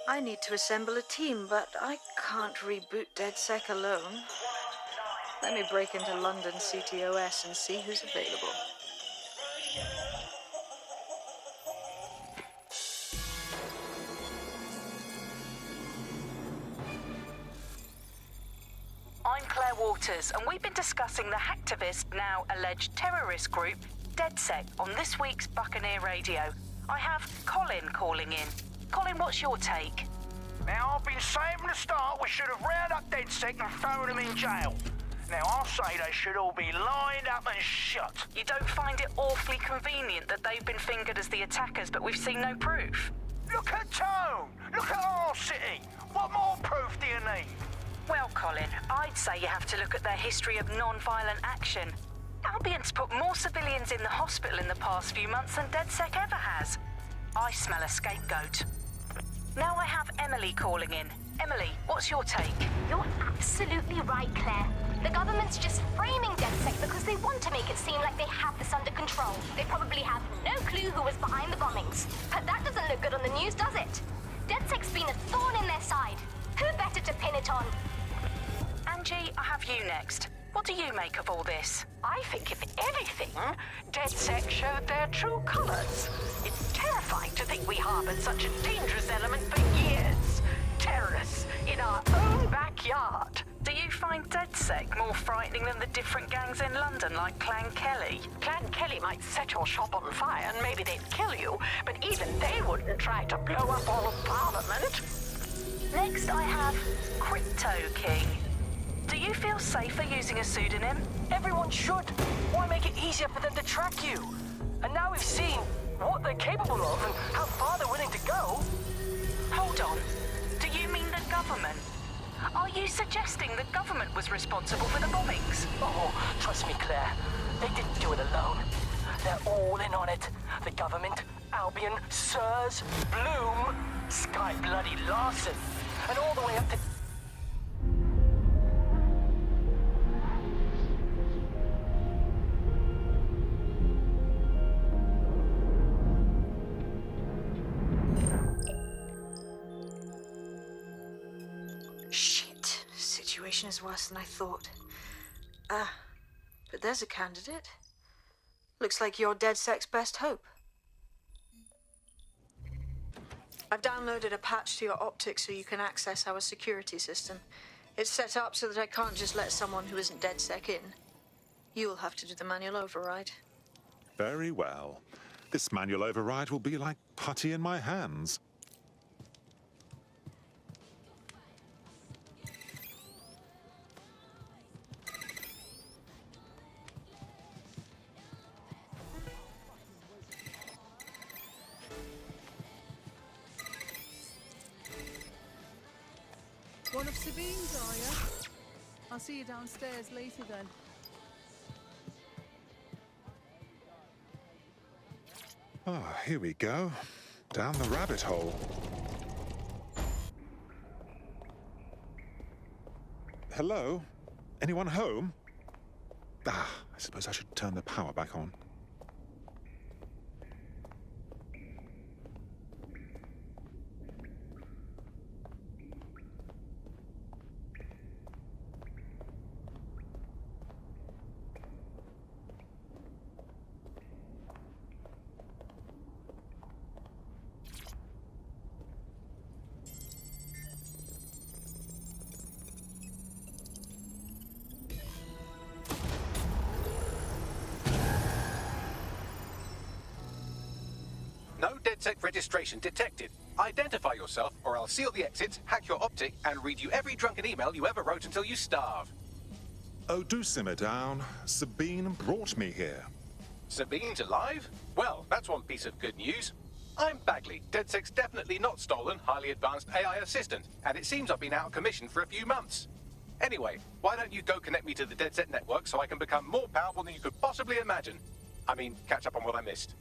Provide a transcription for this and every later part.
I need to assemble a team, but I can't reboot DedSec alone. Let me break into London CTOS and see who's available. I'm Claire Waters, and we've been discussing the hacktivist, now alleged terrorist group, DedSec, on this week's Buccaneer Radio. I have Colin calling in. Colin, what's your take? Now, I've been saying from the start we should have rounded up DedSec and thrown them in jail. Now, I'll say they should all be lined up and shot. You don't find it awfully convenient that they've been fingered as the attackers, but we've seen no proof? Look at Tone! Look at our city! What more proof do you need? Well, Colin, I'd say you have to look at their history of non-violent action. Albion's put more civilians in the hospital in the past few months than DedSec ever has. I smell a scapegoat. Now I have Emily calling in. Emily, what's your take? You're absolutely right, Claire. The government's just framing DedSec because they want to make it seem like they have this under control. They probably have no clue who was behind the bombings. But that doesn't look good on the news, does it? DedSec's been a thorn in their side. Who better to pin it on? Angie, I have you next. What do you make of all this? I think, if anything, DedSec showed their true colors. It's terrifying to think we harbored such a dangerous element for years. Terrorists in our own backyard. Do you find DedSec more frightening than the different gangs in London, like Clan Kelly? Clan Kelly might set your shop on fire and maybe they'd kill you, but even they wouldn't try to blow up all of Parliament. Next, I have Crypto King. Do you feel safer using a pseudonym? Everyone should. Why make it easier for them to track you? And now we've seen what they're capable of and how far they're willing to go. Hold on. Do you mean the government? Are you suggesting the government was responsible for the bombings? Oh, trust me, Claire. They didn't do it alone. They're all in on it. The government, Albion, Sirs, Bloom, Sky Bloody Larson, and all the way up to... Shit. Situation is worse than I thought. But there's a candidate. Looks like you're DedSec's best hope. I've downloaded a patch to your optics so you can access our security system. It's set up so that I can't just let someone who isn't DedSec in. You'll have to do the manual override. Very well. This manual override will be like putty in my hands. One of Sabine's, are you? I'll see you downstairs later then. Ah, here we go. Down the rabbit hole. Hello? Anyone home? I suppose I should turn the power back on. No DedSec registration detected. Identify yourself, or I'll seal the exits, hack your optic, and read you every drunken email you ever wrote until you starve. Oh, do simmer down. Sabine brought me here. Sabine's alive? Well, that's one piece of good news. I'm Bagley, DedSec's definitely not stolen, highly advanced AI assistant, and it seems I've been out of commission for a few months. Anyway, why don't you go connect me to the DedSec network so I can become more powerful than you could possibly imagine? I mean, catch up on what I missed.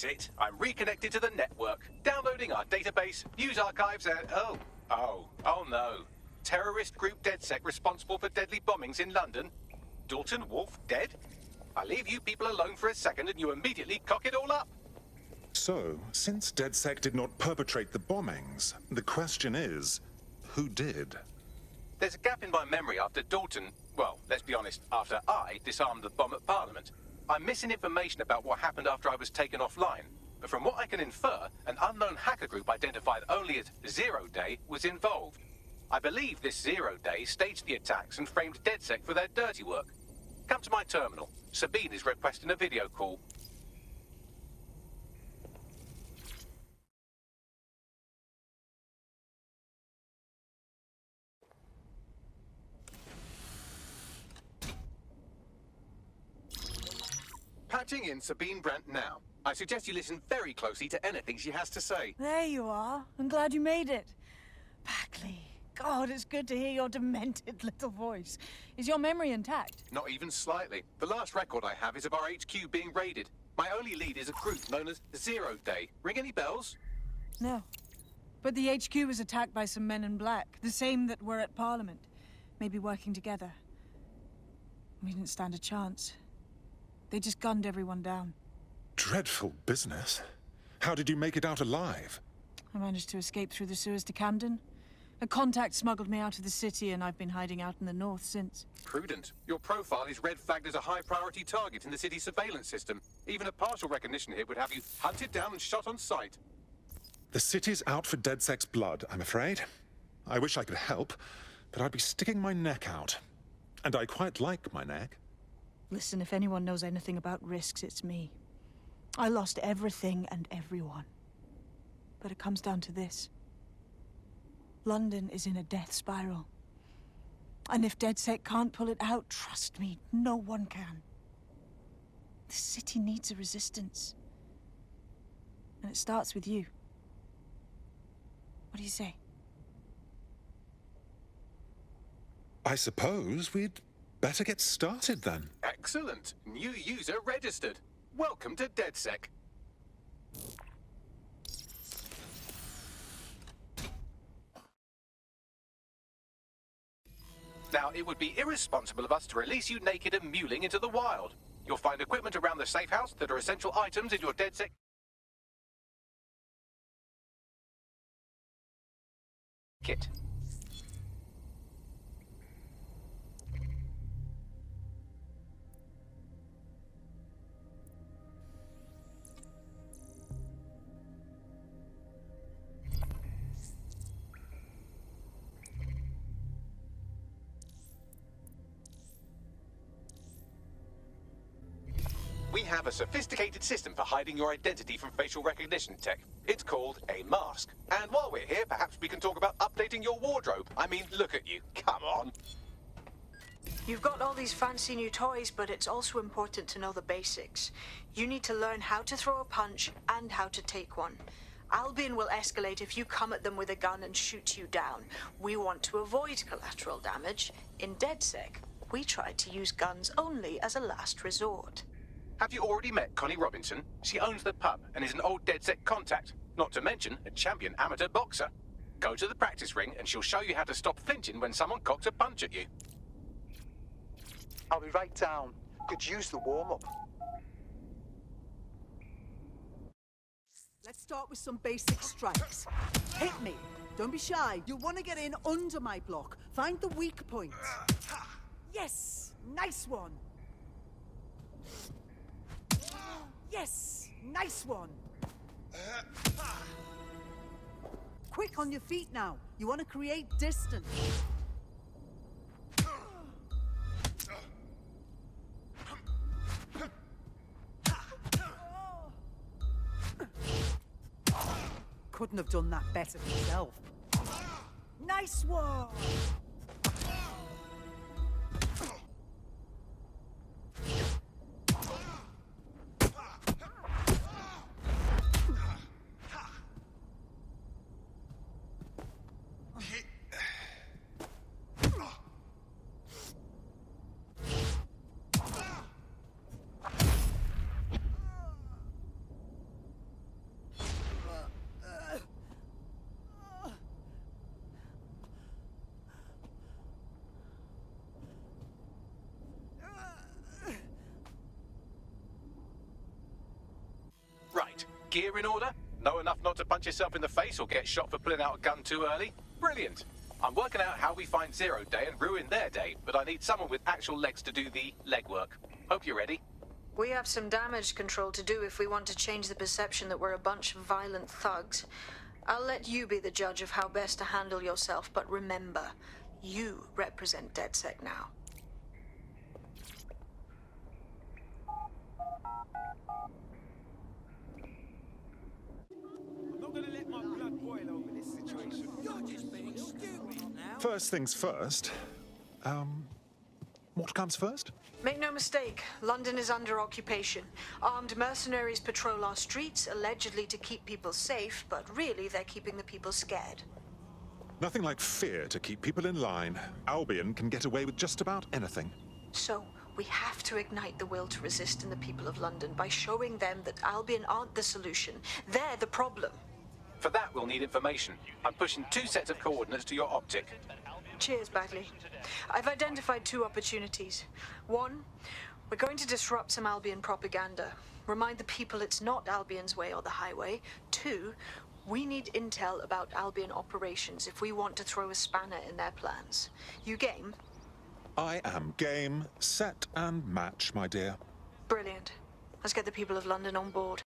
That's it. I'm reconnected to the network, downloading our database, news archives, and oh no. Terrorist group DedSec responsible for deadly bombings in London. Dalton Wolf dead? I leave you people alone for a second and you immediately cock it all up. So, since DedSec did not perpetrate the bombings, the question is, who did? There's a gap in my memory after Dalton, well, let's be honest, after I disarmed the bomb at Parliament. I'm missing information about what happened after I was taken offline. But from what I can infer, an unknown hacker group identified only as Zero Day was involved. I believe this 0 Day staged the attacks and framed DedSec for their dirty work. Come to my terminal. Sabine is requesting a video call. Patching in Sabine Brandt now. I suggest you listen very closely to anything she has to say. There you are. I'm glad you made it. Bagley. God, it's good to hear your demented little voice. Is your memory intact? Not even slightly. The last record I have is of our HQ being raided. My only lead is a group known as 0 Day. Ring any bells? No. But the HQ was attacked by some men in black, the same that were at Parliament. Maybe working together. We didn't stand a chance. They just gunned everyone down. Dreadful business. How did you make it out alive? I managed to escape through the sewers to Camden. A contact smuggled me out of the city, and I've been hiding out in the north since. Prudent. Your profile is red-flagged as a high-priority target in the city's surveillance system. Even a partial recognition hit would have you hunted down and shot on sight. The city's out for DedSec's blood, I'm afraid. I wish I could help, but I'd be sticking my neck out. And I quite like my neck. Listen, if anyone knows anything about risks, it's me. I lost everything and everyone. But it comes down to this. London is in a death spiral. And if DedSec can't pull it out, trust me, no one can. The city needs a resistance. And it starts with you. What do you say? I suppose we'd better get started then. Excellent. New user registered. Welcome to DedSec. Now, it would be irresponsible of us to release you naked and mewling into the wild. You'll find equipment around the safe house that are essential items in your DedSec kit. We have a sophisticated system for hiding your identity from facial recognition tech. It's called a mask. And while we're here, perhaps we can talk about updating your wardrobe. I mean, look at you. Come on. You've got all these fancy new toys, but it's also important to know the basics. You need to learn how to throw a punch and how to take one. Albion will escalate if you come at them with a gun and shoot you down. We want to avoid collateral damage. In DedSec, we tried to use guns only as a last resort. Have you already met Connie Robinson? She owns the pub and is an old DedSec contact, not to mention a champion amateur boxer. Go to the practice ring and she'll show you how to stop flinching when someone cocks a punch at you. I'll be right down. Could use the warm-up. Let's start with some basic strikes. Hit me. Don't be shy. You want to get in under my block. Find the weak point. Yes! Nice one! Yes! Nice one! Quick on your feet now. You want to create distance. Couldn't have done that better myself. Nice one! gear in order? Know enough not to punch yourself in the face or get shot for pulling out a gun too early? Brilliant. I'm working out how we find Zero Day and ruin their day, but I need someone with actual legs to do the legwork. Hope you're ready. We have some damage control to do if we want to change the perception that we're a bunch of violent thugs. I'll let you be the judge of how best to handle yourself, but remember, you represent DedSec now. First things first. What comes first? Make no mistake, London is under occupation. Armed mercenaries patrol our streets, allegedly to keep people safe, but really they're keeping the people scared. Nothing like fear to keep people in line. Albion can get away with just about anything. So, we have to ignite the will to resist in the people of London by showing them that Albion aren't the solution. They're the problem. For that, we'll need information. I'm pushing 2 sets of coordinates to your optic. Cheers, Bagley. I've identified 2 opportunities. 1, we're going to disrupt some Albion propaganda. Remind the people it's not Albion's way or the highway. 2, we need intel about Albion operations if we want to throw a spanner in their plans. You game? I am game, set, and match, my dear. Brilliant. Let's get the people of London on board.